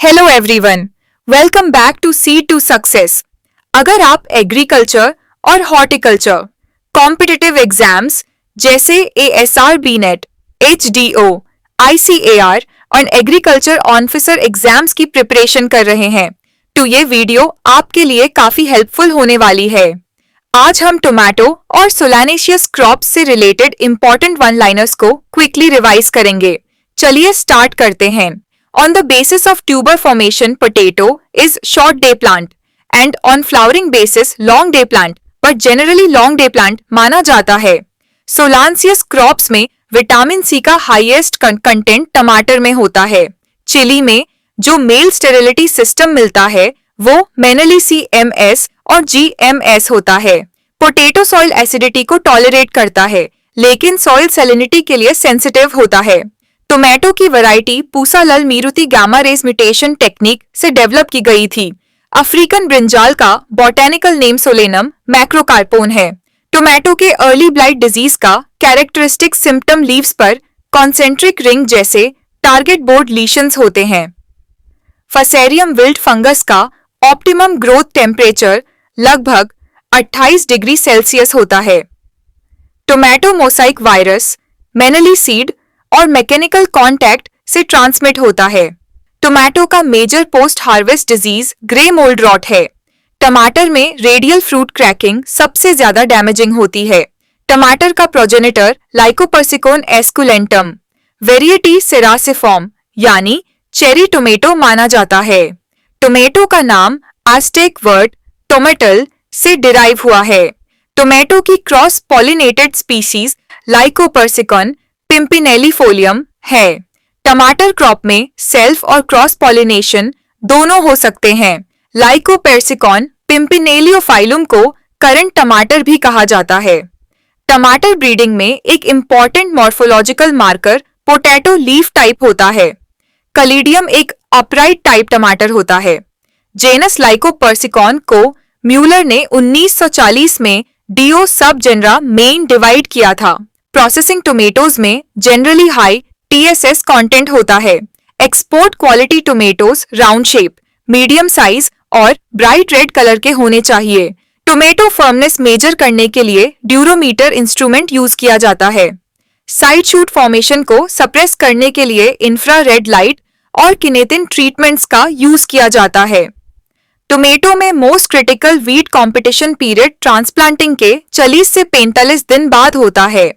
Hello everyone, welcome back to seed to success. अगर आप agriculture और हॉर्टिकल्चर कॉम्पिटिटिव एग्जाम्स जैसे ASR BNET, HDO, ICAR और agriculture officer exams की preparation कर रहे हैं तो ये वीडियो आपके लिए काफी हेल्पफुल होने वाली है। आज हम टोमेटो और सोलानेशियस क्रॉप्स से रिलेटेड इंपॉर्टेंट वन लाइनर्स को क्विकली रिवाइज करेंगे। चलिए स्टार्ट करते हैं। On the basis of tuber formation, potato is short day plant and on flowering basis long day plant, but generally long day plant माना जाता है। सोलानेशियस crops में vitamin C का हाईएस्ट कंटेंट टमाटर में होता है। चिली में जो मेल स्टेरिलिटी सिस्टम मिलता है वो मेनली MS और GMS होता है। पोटैटो सॉइल एसिडिटी को टॉलरेट करता है लेकिन सॉइल सैलिनिटी के लिए सेंसिटिव होता है। टोमेटो की वैरायटी पूसा लल मीरुति गामा रेस म्यूटेशन टेक्निक से डेवलप की गई थी। अफ्रीकन ब्रिंजाल का बॉटेनिकल नेम सोलेनम मैक्रोकार्पोन है। टोमेटो के अर्ली ब्लाइट डिजीज का कैरेक्टरिस्टिक सिम्टम लीव्स पर कॉन्सेंट्रिक रिंग जैसे टारगेट बोर्ड लीशंस होते हैं। फसेरियम विल्ट फंगस का ऑप्टिमम ग्रोथ टेम्परेचर लगभग 28 डिग्री सेल्सियस होता है। Tomato mosaic virus mainly seed और मैकेनिकल कांटेक्ट से ट्रांसमिट होता है। टोमेटो का major post harvest disease grey mould rot है। टमाटर में रेडियल फ्रूट क्रैकिंग सबसे ज्यादा डैमेजिंग होती है। टमाटर का प्रोजेनिटर लाइकोपर्सिकोन एस्कुलेंटम वेरिएटी सेरासिफॉर्म यानी चेरी टोमेटो माना जाता है। टोमेटो का नाम आस्टेक वर्ड टोमेटल से डिराइव हुआ है। टोमेटो की क्रॉस पॉलिनेटेड स्पीसीज लाइकोपर्सिकॉन पिम्पिनेलिफोलियम है। टमाटर क्रॉप में सेल्फ और क्रॉस पॉलिनेशन दोनों हो सकते हैं। लाइकोपेर्सिकॉन पिम्पिनेलियोफाइलम को करंट टमाटर भी कहा जाता है। टमाटर ब्रीडिंग में एक important morphological marker potato leaf type होता है। कलीडियम एक अपराइट टाइप टमाटर होता है। जेनस लाइकोपर्सिकॉन को म्यूलर ने 1940 में डिओ सब जेनरा मेन डिवाइड किया था। प्रोसेसिंग टोमेटोज में जनरली हाई TSS कंटेंट होता है। Export quality tomatoes round shape, medium size और ब्राइट रेड कलर के होने चाहिए। टोमेटो फर्मनेस मेजर करने के लिए ड्यूरोमीटर इंस्ट्रूमेंट यूज किया जाता है। साइड शूट फॉर्मेशन को सप्रेस करने के लिए इंफ्रारेड लाइट और किनेटिन ट्रीटमेंट्स का यूज किया जाता है। टोमेटो में most critical wheat competition period transplanting के 40 से 45 दिन बाद होता है।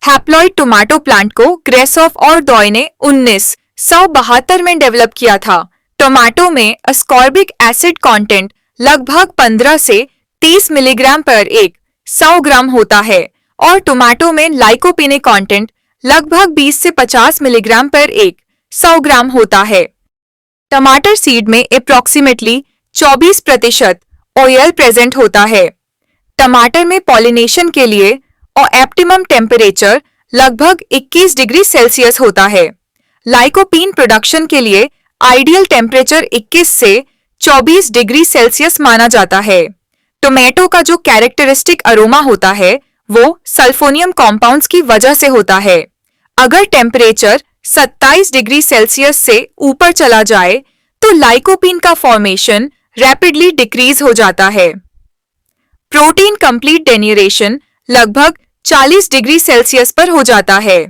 हैप्लॉइड टोमेटो प्लांट को ग्रेसॉफ और डॉय ने 1972 में डेवलप किया था। टोमेटो में अस्कॉर्बिक एसिड कंटेंट लगभग 15 से 30 मिलीग्राम पर 100 ग्राम होता है और टोमेटो में लाइकोपिने कंटेंट लगभग 20 से 50 मिलीग्राम पर 100 ग्राम होता है। टमाटर सीड में अप्रॉक्सीमेटली 24% ऑयल प्रेजेंट होता है। टमाटर में पॉलिनेशन के लिए और ऑप्टिमम टेम्परेचर लगभग 21 डिग्री सेल्सियस होता है। लाइकोपीन प्रोडक्शन के लिए आइडियल टेम्परेचर 21 से 24 डिग्री सेल्सियस माना जाता है। टोमेटो का जो कैरेक्टरिस्टिक अरोमा होता है वो सल्फोनियम कॉम्पाउंड्स की वजह से होता है। अगर टेम्परेचर 27 डिग्री सेल्सियस से ऊपर चला जाए तो लाइकोपीन का फॉर्मेशन रैपिडली डिक्रीज हो जाता है। प्रोटीन कंप्लीट डेन्यूरेशन लगभग 40 डिग्री सेल्सियस पर हो जाता है।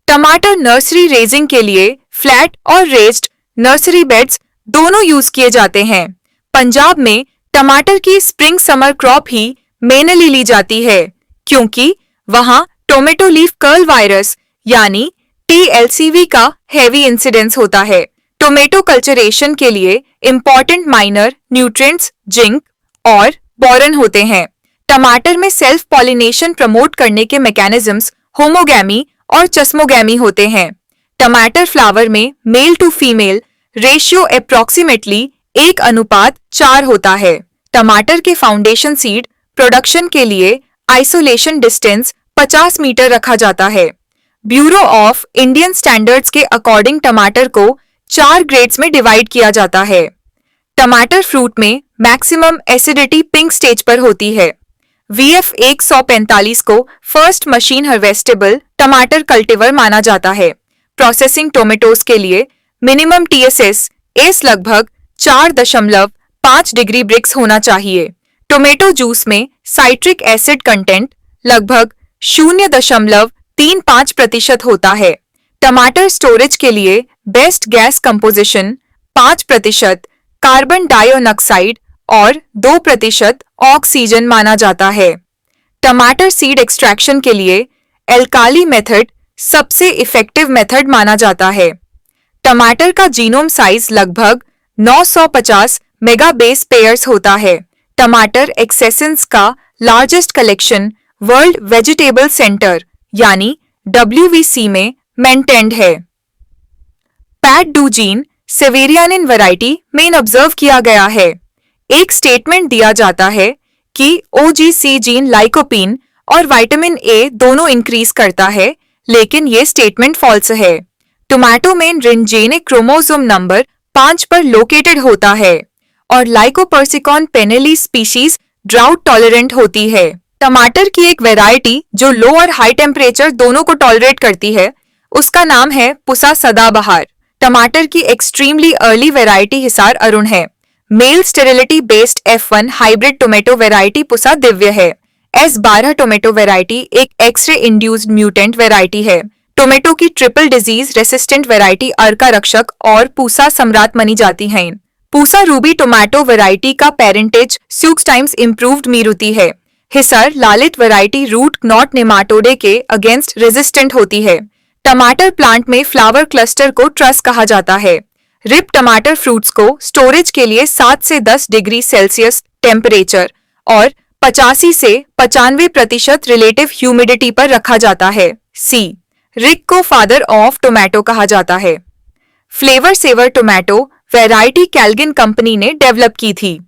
टमाटर नर्सरी रेजिंग के लिए फ्लैट और रेज्ड नर्सरी बेड्स दोनों यूज किए जाते हैं। पंजाब में टमाटर की स्प्रिंग समर क्रॉप ही मेनली ली जाती है क्योंकि वहां टोमेटो लीफ कर्ल वायरस यानी TLCV का हैवी इंसिडेंस होता है। टोमेटो कल्चरेशन के लिए इंपॉर्टेंट माइनर न्यूट्रिएंट्स जिंक और बोरन होते हैं। टमाटर में सेल्फ पॉलिनेशन प्रमोट करने के मैकेनिज्म्स होमोगैमी और चस्मोगैमी होते हैं। टमाटर फ्लावर में male to female ratio approximately 1:4 होता है। टमाटर के फाउंडेशन सीड प्रोडक्शन के लिए आइसोलेशन डिस्टेंस 50 मीटर रखा जाता है। ब्यूरो ऑफ इंडियन स्टैंडर्ड्स के अकॉर्डिंग टमाटर को 4 ग्रेड्स में डिवाइड किया जाता है। टमाटर फ्रूट में मैक्सिमम एसिडिटी पिंक स्टेज पर होती है। VF 145 को फर्स्ट मशीन हार्वेस्टेबल टमाटर कल्टीवर माना जाता है। प्रोसेसिंग टोमेटोज के लिए मिनिमम TSS एस लगभग 4.5 डिग्री ब्रिक्स होना चाहिए। टोमेटो जूस में साइट्रिक एसिड कंटेंट लगभग 0.35% होता है। टमाटर स्टोरेज के लिए best gas composition 5% carbon dioxide और 2% ऑक्सीजन माना जाता है। टमाटर सीड एक्सट्रैक्शन के लिए एल्काली मेथड सबसे इफेक्टिव मेथड माना जाता है। टमाटर का जीनोम साइज लगभग 950 मेगाबेस पेयर्स होता है। टमाटर एक्सेसेंस का largest collection world vegetable centre यानी WVC में मेंटेन्ड है। पैट डू जीन सेवेरियानिन वैरायटी में ऑब्जर्व किया गया है। एक स्टेटमेंट दिया जाता है कि OGC जीन लाइकोपीन और विटामिन ए दोनों इंक्रीज करता है, लेकिन ये स्टेटमेंट फॉल्स है। टोमेटो में रिंजेनिक क्रोमोसोम नंबर 5 पर लोकेटेड होता है और लाइकोपर्सिकॉन पेनेली स्पीशीज ड्राउट टॉलरेंट होती है। टमाटर की एक वैरायटी जो लो और हाई टेम्परेचर दोनों को टॉलरेट करती है, उसका नाम है पुसा सदाबहार। टमाटर की extremely early variety Hisar Arun है। Male sterility based F1 hybrid tomato variety Pusa Divya है। S12 टोमेटो वैरायटी एक एक्सरे इंड्यूस्ड म्यूटेंट वैरायटी है। टोमेटो की triple disease resistant variety Arka Rakshak और पूसा सम्राट मानी जाती हैं। पूसा रूबी टोमेटो वैरायटी का पेरेंटेज 6 टाइम्स इम्प्रूव्ड मीरुति है। Hisar Lalit variety root knot nematode के अगेंस्ट रेजिस्टेंट होती है। टमाटर प्लांट में फ्लावर क्लस्टर को ट्रस कहा जाता है। रिप टमाटर फ्रूट्स को स्टोरेज के लिए 7 से 10 डिग्री सेल्सियस टेम्परेचर और 85 से 95% रिलेटिव ह्यूमिडिटी पर रखा जाता है। सी रिक को फादर ऑफ टोमेटो कहा जाता है। Flavr Savr tomato variety Calgene company ने डेवलप की थी।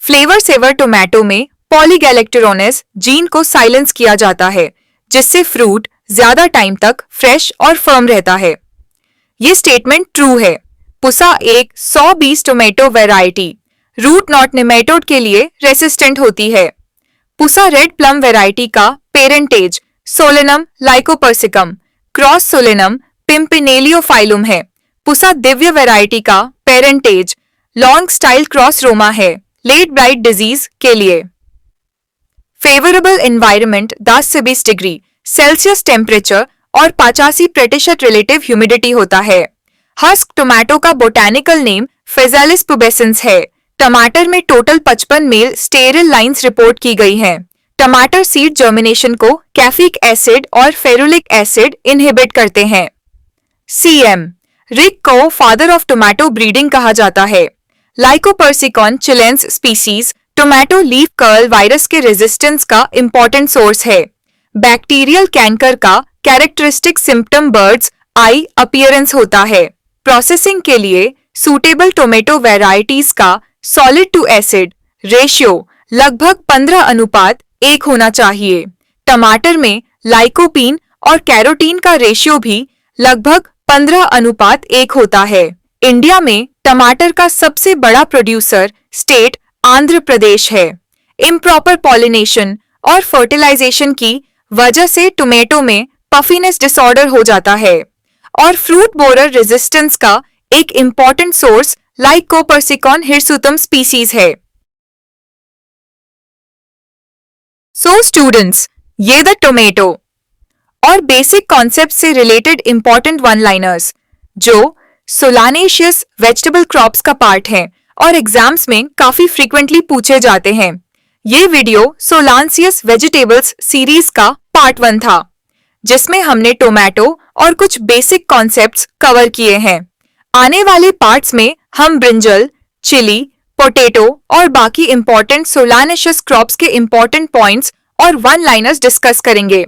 फ्लेवर सेवर टोमेटो में पॉलीगैलेक्टोरोनेस जीन को साइलेंस किया जाता है, जिससे फ्रूट ज्यादा टाइम तक फ्रेश और फर्म रहता है। ये स्टेटमेंट ट्रू है। पुसा एक 120 tomato variety root knot nematode के लिए रेसिस्टेंट होती है। पुसा रेड प्लम वैरायटी का parentage solanum lycopersicum cross solanum pimpinellifolium है। पुसा दिव्य वैरायटी का parentage long style cross Roma है लेट ब्राइट डिजीज के लिए। फेवरेबल एनवायरनमेंट 10 से 20 डिग्री सेल्सियस टेम्परेचर और 85% रिलेटिव ह्यूमिडिटी होता है। हस्क टोमेटो का बोटैनिकल नेम फेजालिस पुबेसेंस है। टमाटर में टोटल 55 मेल स्टेरिल लाइंस रिपोर्ट की गई हैं। टमाटर सीड जर्मिनेशन को कैफिक एसिड और फेरुलिक एसिड इनहिबिट करते हैं। CM रिक को फादर ऑफ टोमेटो ब्रीडिंग कहा जाता है। Lycopersicon chilense species tomato leaf curl virus के रेजिस्टेंस का इंपॉर्टेंट सोर्स है। बैक्टीरियल कैंकर का characteristic symptom bird's eye appearance होता है। प्रोसेसिंग के लिए सूटेबल टोमेटो वैरायटीज का सॉलिड टू एसिड रेशियो लगभग 15:1 होना चाहिए। टमाटर में लाइकोपीन और कैरोटीन का रेशियो भी लगभग 15:1 होता है। इंडिया में टमाटर का सबसे बड़ा प्रोड्यूसर स्टेट आंध्र प्रदेश है। इम्प्रॉपर पॉलिनेशन और फर्टिलाइजेशन की वजह से टोमेटो में पफीनेस डिसऑर्डर हो जाता है और फ्रूट बोरर रेजिस्टेंस का एक इंपॉर्टेंट सोर्स लाइकोपर्सिकॉन हिरसुतम स्पीसीज है। सो स्टूडेंट्स, ये द टोमेटो और बेसिक कॉन्सेप्ट से रिलेटेड इंपॉर्टेंट वन लाइनर्स जो सोलानेशियस वेजिटेबल क्रॉप्स का पार्ट हैं और एग्जाम्स में काफी फ्रीक्वेंटली पूछे जाते हैं। ये वीडियो सोलांसियस वेजिटेबल्स सीरीज का पार्ट 1 था, जिसमें हमने टोमेटो और कुछ बेसिक कॉन्सेप्ट्स कवर किए हैं। आने वाले पार्ट्स में हम ब्रिंजल, चिली, पोटैटो और बाकी इंपॉर्टेंट सोलानेशियस क्रॉप्स के इंपॉर्टेंट पॉइंट्स और वन लाइनर्स डिस्कस करेंगे।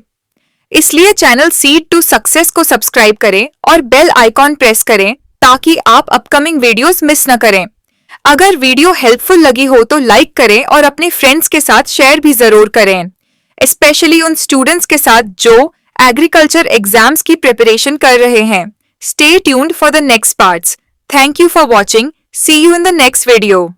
इसलिए चैनल सीड टू सक्सेस को सब्सक्राइब करें और बेल आइकॉन प्रेस करें ताकि आप अपकमिंग वीडियोस मिस न करें। अगर वीडियो हेल्पफुल लगी हो तो लाइक करें और अपने फ्रेंड्स के साथ शेयर भी जरूर करें, स्पेशली उन स्टूडेंट्स के साथ जो एग्रीकल्चर एग्जाम्स की प्रिपरेशन कर रहे हैं। Stay tuned for the next parts. Thank you for watching. See you in the next video.